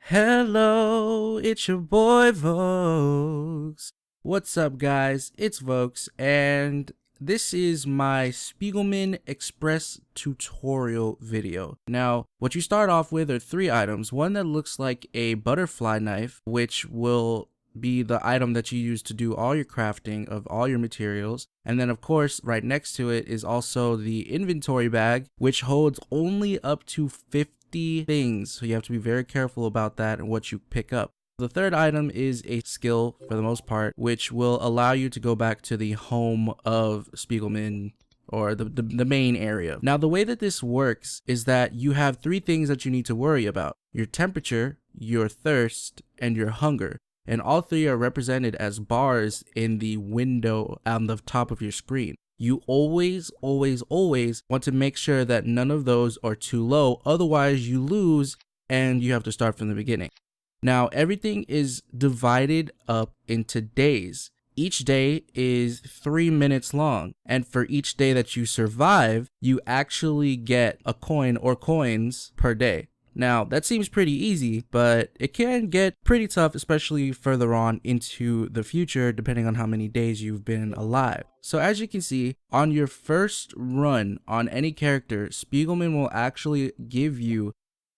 Hello, it's your boy Vokes. What's up, guys? It's Vokes, and this is my Spiegelmann Express tutorial video. Now, what you start off with are three items. One that looks like a butterfly knife, which will be the item that you use to do all your crafting of all your materials. And then, of course, right next to it is also the inventory bag, which holds only up to 50 things. So you have to be very careful about that and what you pick up. The third item is a skill, for the most part, which will allow you to go back to the home of Spiegelmann, or the main area. Now, the way that this works is that you have three things that you need to worry about: your temperature, your thirst, and your hunger. And all three are represented as bars in the window on the top of your screen. You always want to make sure that none of those are too low, otherwise you lose and you have to start from the beginning. Now, everything is divided up into days. Each day is 3 minutes long, and for each day that you survive, you actually get a coin or coins per day. Now, that seems pretty easy, but it can get pretty tough, especially further on into the future, depending on how many days you've been alive. So as you can see, on your first run on any character, Spiegelmann will actually give you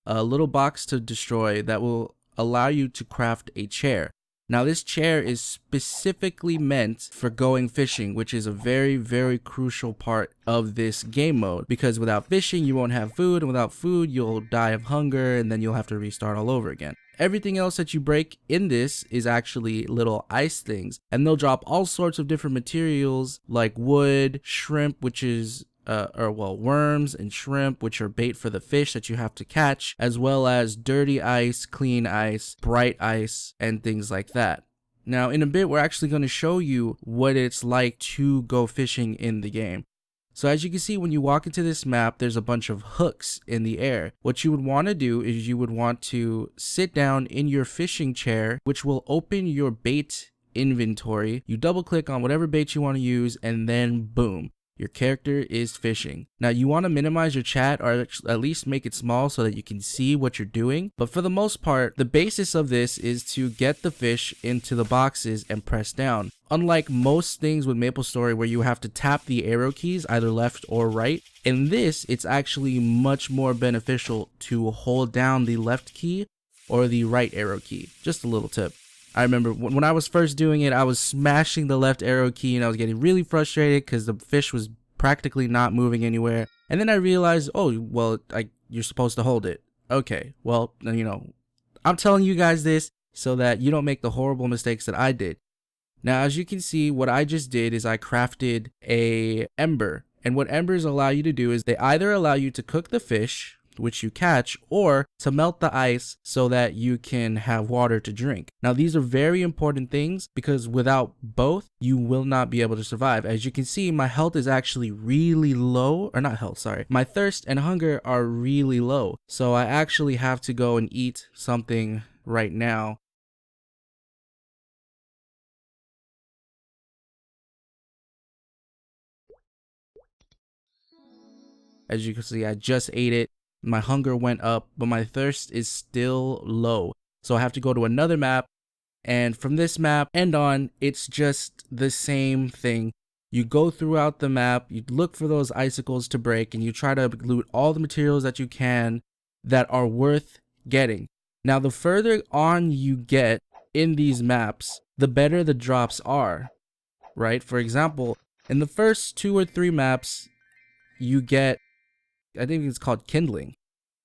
a little box to destroy that will allow you to craft a chair. Now, this chair is specifically meant for going fishing, which is a very crucial part of this game mode, because without fishing, you won't have food, and without food, you'll die of hunger, and then you'll have to restart all over again. Everything else that you break in this is actually little ice things, and they'll drop all sorts of different materials like wood, shrimp, which is worms and shrimp, which are bait for the fish that you have to catch, as well as dirty ice, clean ice, bright ice, and things like that. Now, in a bit, we're actually going to show you what it's like to go fishing in the game. So as you can see, when you walk into this map, there's a bunch of hooks in the air. What you would want to do is you would want to sit down in your fishing chair, which will open your bait inventory. You double click on whatever bait you want to use, and then boom, your character is fishing. Now, you want to minimize your chat, or at least make it small so that you can see what you're doing. But for the most part, the basis of this is to get the fish into the boxes and press down. Unlike most things with Maplestory where you have to tap the arrow keys, either left or right, in this, it's actually much more beneficial to hold down the left key or the right arrow key. Just a little tip. I remember when I was first doing it, I was smashing the left arrow key and I was getting really frustrated because the fish was practically not moving anywhere. And then I realized, oh, well, you're supposed to hold it. Okay, well, I'm telling you guys this so that you don't make the horrible mistakes that I did. Now, as you can see, what I just did is I crafted a ember. And what embers allow you to do is they either allow you to cook the fish, which you catch, or to melt the ice so that you can have water to drink. Now, these are very important things because without both, you will not be able to survive. As you can see, my health is actually really low, or not health, sorry. My thirst and hunger are really low. So I actually have to go and eat something right now. As you can see, I just ate it. My hunger went up, but my thirst is still low. So I have to go to another map, and from this map and on, it's just the same thing. You go throughout the map, you look for those icicles to break, and you try to loot all the materials that you can that are worth getting. Now, the further on you get in these maps, the better the drops are, right? For example, in the first 2 or 3 maps, you get, I think it's called kindling,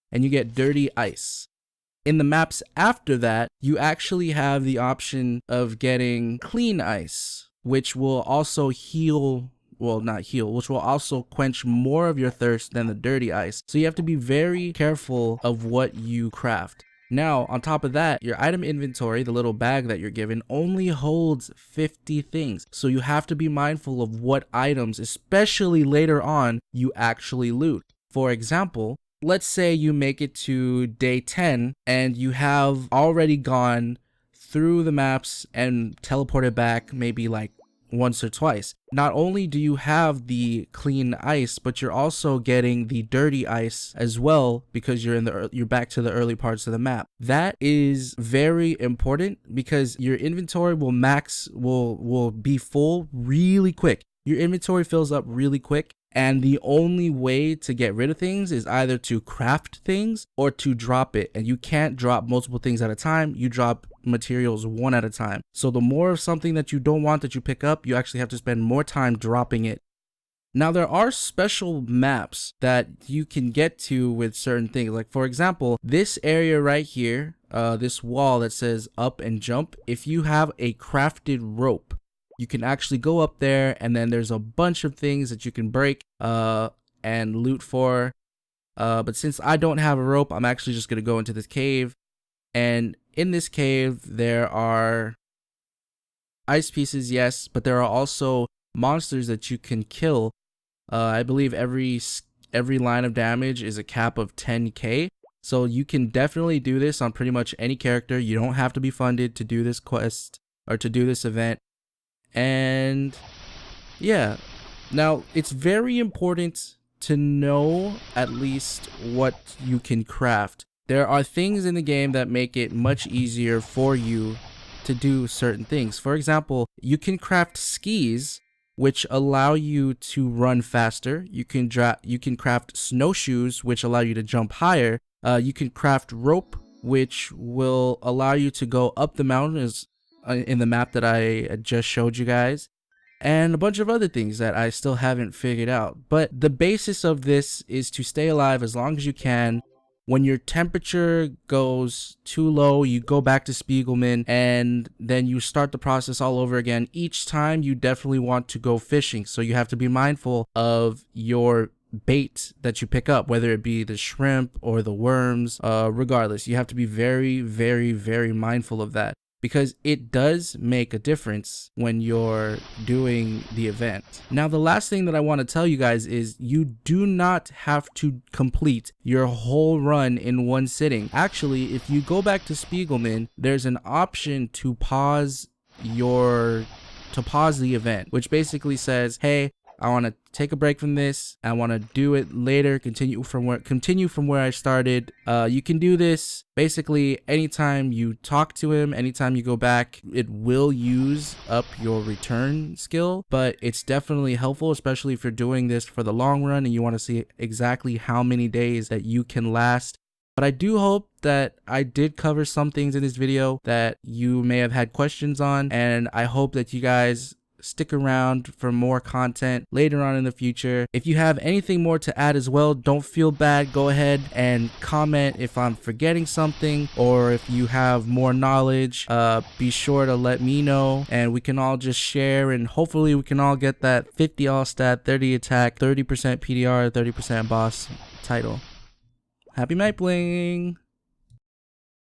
and you get dirty ice. In the maps after that, you actually have the option of getting clean ice, which will also heal, well, not heal, which will also quench more of your thirst than the dirty ice. So you have to be very careful of what you craft. Now, on top of that, your item inventory, the little bag that you're given, only holds 50 things. So you have to be mindful of what items, especially later on, you actually loot. For example, let's say you make it to day 10 and you have already gone through the maps and teleported back maybe like once or twice. Not only do you have the clean ice, but you're also getting the dirty ice as well, because you're back to the early parts of the map. That is very important because your inventory will be full really quick. Your inventory fills up really quick, and the only way to get rid of things is either to craft things or to drop it. And you can't drop multiple things at a time. You drop materials one at a time. So the more of something that you don't want that you pick up, you actually have to spend more time dropping it. Now, there are special maps that you can get to with certain things. Like, for example, this area right here, this wall that says up and jump, if you have a crafted rope, you can actually go up there, and then there's a bunch of things that you can break and loot for. But since I don't have a rope, I'm actually just going to go into this cave. And in this cave, there are ice pieces, yes, but there are also monsters that you can kill. I believe every line of damage is a cap of 10k. So you can definitely do this on pretty much any character. You don't have to be funded to do this quest or to do this event. And yeah, now it's very important to know at least what you can craft. There are things in the game that make it much easier for you to do certain things. For example, you can craft skis, which allow you to run faster. You can craft snowshoes, which allow you to jump higher. You can craft rope, which will allow you to go up the mountains in the map that I just showed you guys, and a bunch of other things that I still haven't figured out. But the basis of this is to stay alive as long as you can. When your temperature goes too low, you go back to Spiegelmann, and then you start the process all over again. Each time you definitely want to go fishing, so you have to be mindful of your bait that you pick up, whether it be the shrimp or the worms. Regardless, you have to be very, very, very mindful of that, because it does make a difference when you're doing the event. Now, the last thing that I want to tell you guys is you do not have to complete your whole run in one sitting. Actually, if you go back to Spiegelmann, there's an option to pause the event, which basically says, hey, I want to take a break from this. I want to do it later. Continue from where I started. You can do this basically anytime you talk to him, anytime you go back. It will use up your return skill, but it's definitely helpful, especially if you're doing this for the long run and you want to see exactly how many days that you can last. But I do hope that I did cover some things in this video that you may have had questions on, and I hope that you guys stick around for more content later on in the future. If you have anything more to add as well, don't feel bad. Go ahead and comment if I'm forgetting something, or if you have more knowledge, be sure to let me know, and we can all just share, and hopefully we can all get that 50 all stat, 30 attack, 30% PDR, 30% boss title. Happy Mapling!